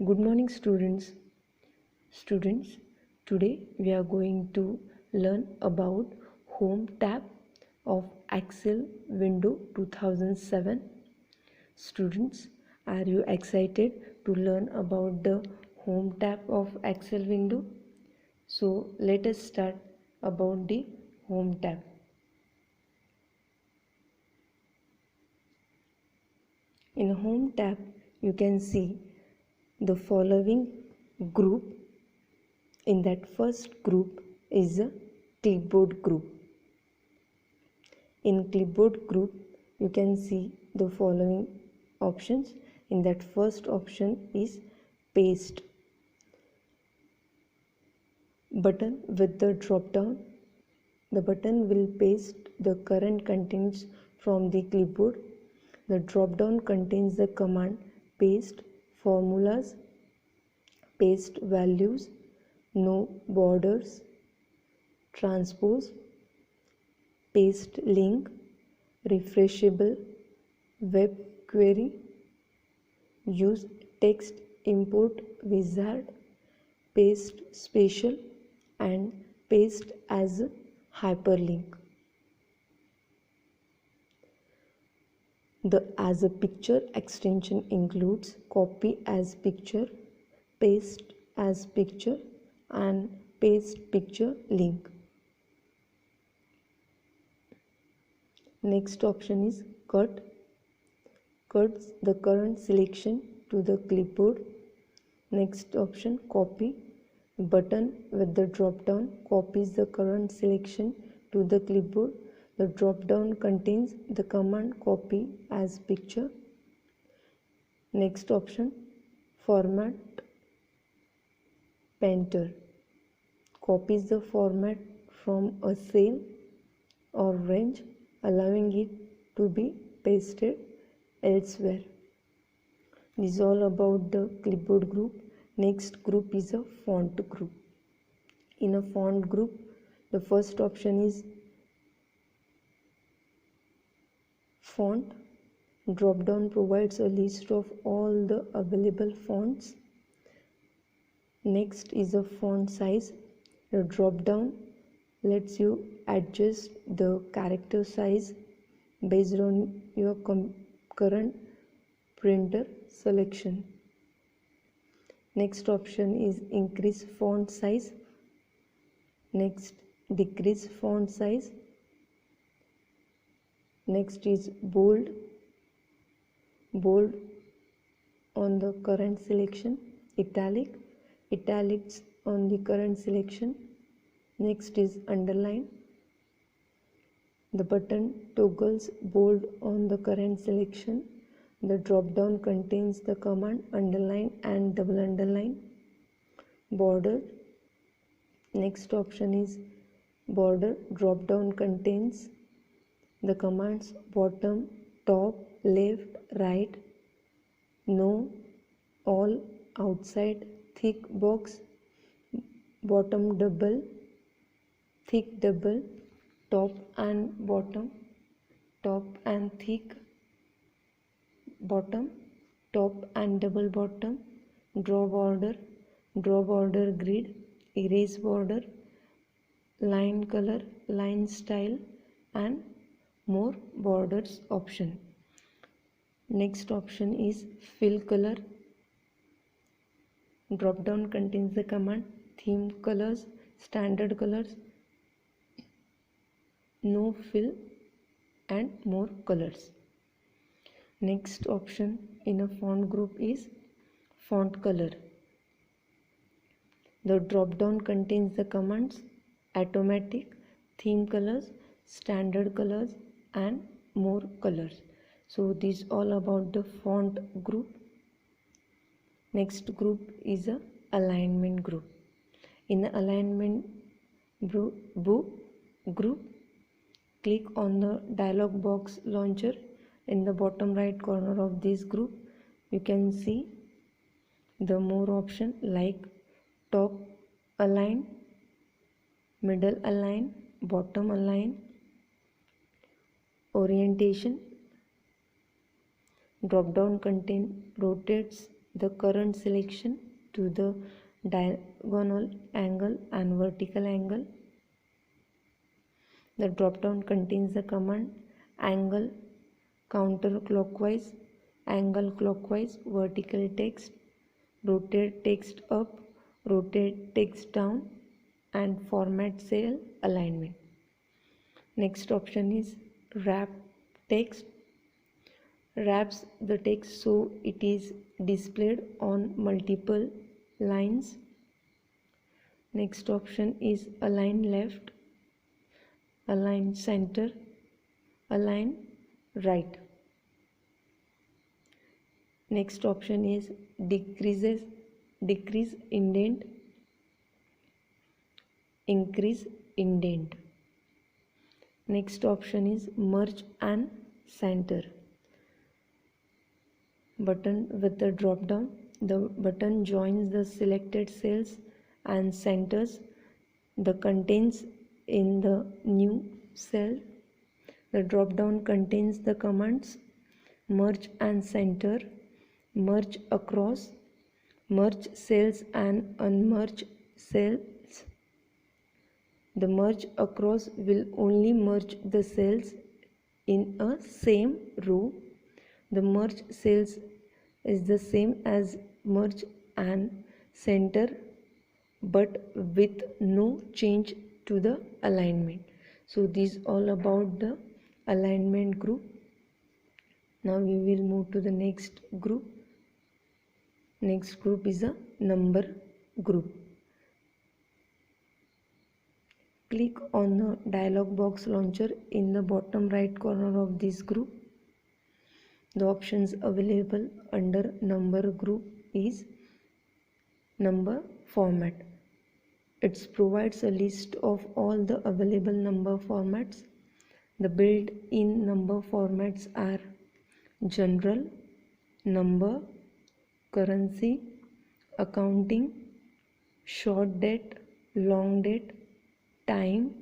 Good morning, students. Students, today we are going to learn about Home tab of Excel Window 2007. Students, are you excited to learn about the Home tab of Excel Window? So let us start about the Home tab. In Home tab, you can see the following group. In that first group is a clipboard group. In clipboard group, you can see the following options. In that first option is paste button with the drop down. The button will paste the current contents from the clipboard. The drop down contains the command paste formulas, paste values, no borders, transpose, paste link, refreshable, web query, use text import wizard, paste special, and paste as a hyperlink. The as a picture extension includes copy as picture, paste as picture, and paste picture link. Next option is cut. Cuts the current selection to the clipboard. Next option copy. Button with the drop down copies the current selection to the clipboard. The drop down contains the command copy as picture. Next option format painter copies the format from a cell or range, allowing it to be pasted elsewhere. This is all about the clipboard group. Next group is a font group. In a font group, the first option is font. Drop down provides a list of all the available fonts. Next is a font size. The drop down lets you adjust the character size based on your current printer selection. Next option is increase font size. Next, decrease font size. Next is bold. Bold on the current selection. Italic. Italics on the current selection. Next is underline. The button toggles bold on the current selection. The drop down contains the command underline and double underline. Border. Next option is border. Drop down contains the commands bottom, top, left, right, no, all, outside, thick box, bottom double, thick double, top and bottom, top and thick, bottom, top and double bottom, draw border grid, erase border, line color, line style, and more borders option. Next option is fill color. Drop down contains the command theme colors, standard colors, no fill, and more colors. Next option in a font group is font color. The drop down contains the commands automatic, theme colors, standard colors, and more colors. So this is all about the font group. Next group is a alignment group. In the alignment group, click on the dialog box launcher. In the bottom right corner of this group, you can see the more option like top align, middle align, bottom align, orientation. Drop down contain rotates the current selection to the diagonal angle and vertical angle. The drop down contains the command angle counterclockwise, angle clockwise, vertical text, rotate text up, rotate text down, and format cell alignment. Next option is wrap text. Wraps the text so it is displayed on multiple lines. Next option is align left, align center, align right. Next option is decrease indent, increase indent. Next option is merge and center. Button with the drop down. The button joins the selected cells and centers the contents in the new cell. The drop down contains the commands merge and center, merge across, merge cells and unmerge cells. The merge across will only merge the cells in a same row. The merge cells is the same as merge and center but with no change to the alignment. So this is all about the alignment group. Now we will move to the next group. Next group is a number group. Click on the dialog box launcher in the bottom right corner of this group. The options available under number group is number format. It provides a list of all the available number formats. The built-in number formats are general, number, currency, accounting, short date, long date, time,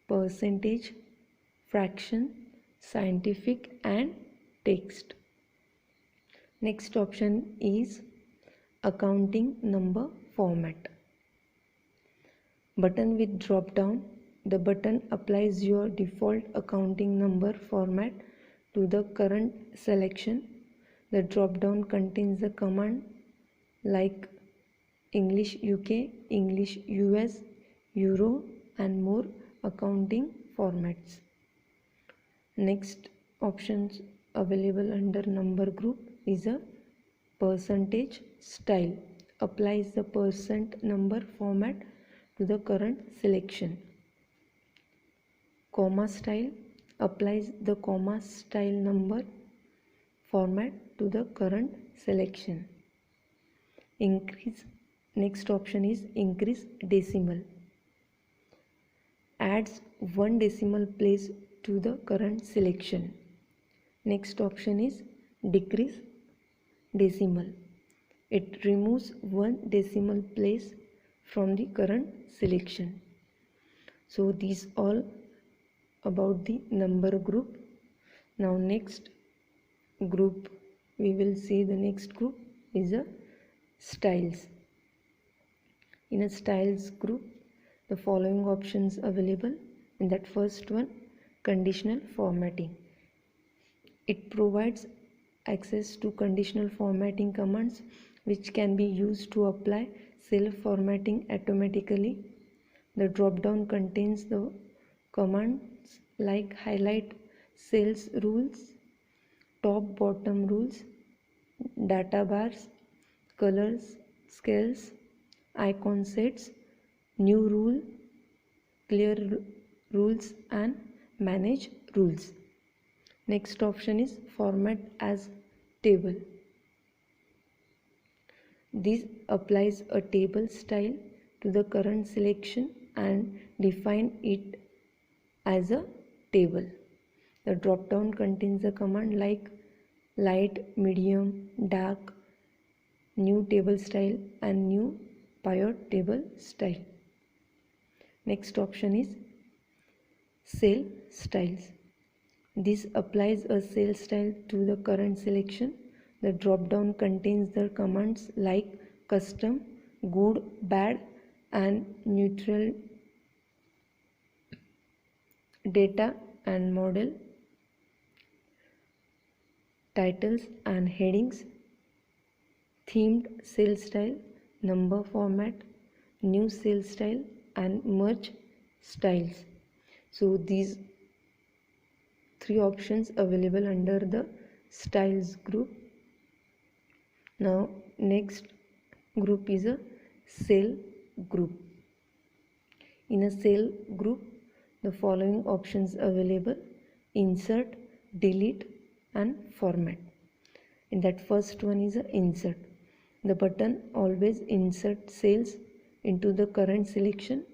percentage, fraction, scientific and text. Next option is accounting number format. Button with drop down. The button applies your default accounting number format to the current selection. The drop down contains the command like English UK, English US, Euro and more accounting formats. Next options available under number group is a percentage style. Applies the percent number format to the current selection. Comma style applies the comma style number format to the current selection. Increase. Next option is increase decimal. Adds one decimal place to the current selection. Next option is decrease decimal. It removes one decimal place from the current selection. So these all about the number group. Now next group we will see the next group is a styles. In a styles group the following options available. In that first one, conditional formatting. It provides access to conditional formatting commands which can be used to apply self-formatting automatically. The drop-down contains the commands like highlight cells rules, top bottom rules, data bars, colors, scales, icon sets, new rule, clear rules and manage rules. Next option is format as table. This applies a table style to the current selection and define it as a table. The drop down contains a command like light, medium, dark, new table style and new pivot table style. Next option is cell styles. This applies a cell style to the current selection. The drop down contains the commands like custom, good, bad and neutral, data and model, titles and headings, themed cell style, number format, new cell style and merge styles. So these three options available under the styles group. Now next group is a cell group. In a cell group, the following options available: insert, delete and format. In that first one is a insert. The button always insert cells into the current selection,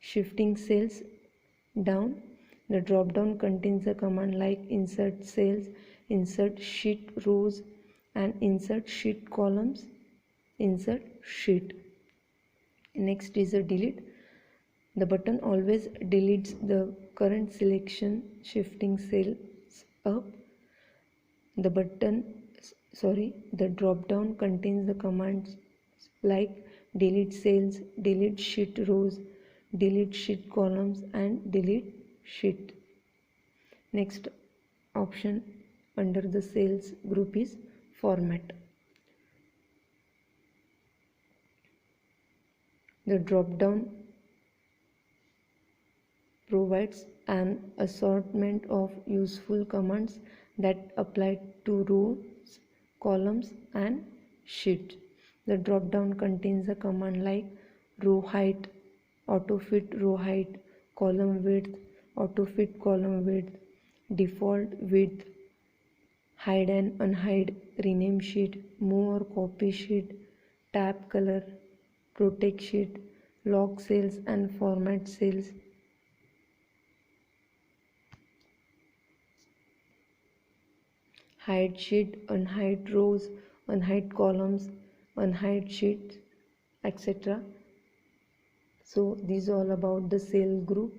shifting cells down. The drop down contains a command like insert cells, insert sheet rows and insert sheet columns, insert sheet. Next is a delete. The button always deletes the current selection, shifting cells up. The drop down contains the commands like delete cells, delete sheet rows, delete sheet columns and delete sheet. Next option under the cells group is format. The drop down provides an assortment of useful commands that apply to rows, columns and sheets. The drop down contains a command like row height, autofit row height, column width, autofit column width, default width, hide and unhide, rename sheet, move or copy sheet, tab color, protect sheet, lock cells and format cells. Hide sheet, unhide rows, unhide columns, unhide sheets, etc. So these are all about the cell group.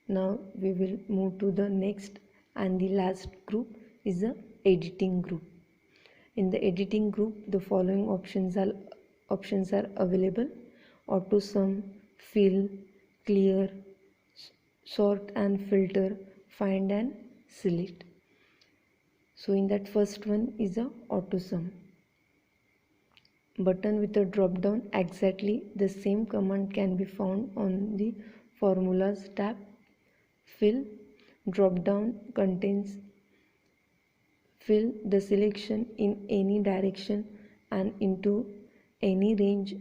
Now we will move to the next and the last group is the editing group. In the editing group, the following options are available: auto sum, fill, clear, sort and filter, find and select. So in that first one is a auto sum button with a drop down. Exactly the same command can be found on the formulas tab. Fill drop down contains fill the selection in any direction and into any range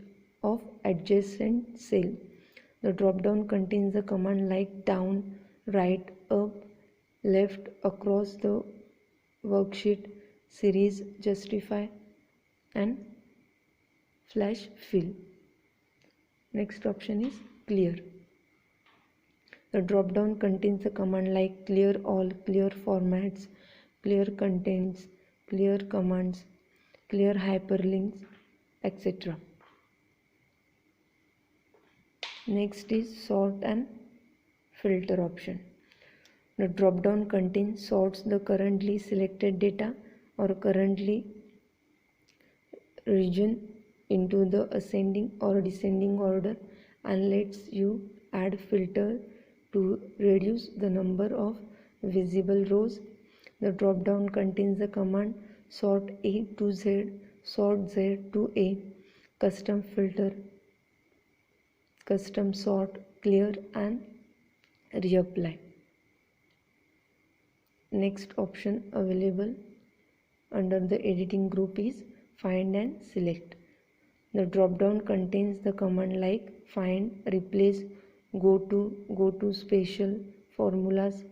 of adjacent cell. The drop down contains a command like down, right, up, left, across the worksheet, series, justify and flash fill. Next option is clear. The drop down contains a command like clear all, clear formats, clear contents, clear commands, clear hyperlinks, etc. Next is sort and filter option. The drop down contains sorts the currently selected data or currently region into the ascending or descending order and lets you add filter to reduce the number of visible rows. The drop down contains the command sort A to Z, sort Z to A, custom filter, custom sort, clear and reapply. Next option available under the editing group is find and select. The drop down contains the command like find, replace, go to special, formulas,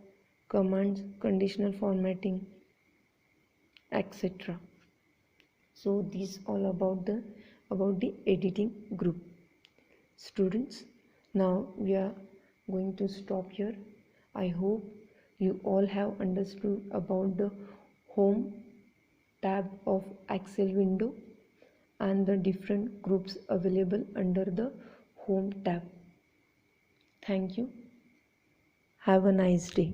commands, conditional formatting, etc. So these all about the editing group. Students, now we are going to stop here. I hope you all have understood about the home tab of Excel window and the different groups available under the home tab. Thank you. Have a nice day.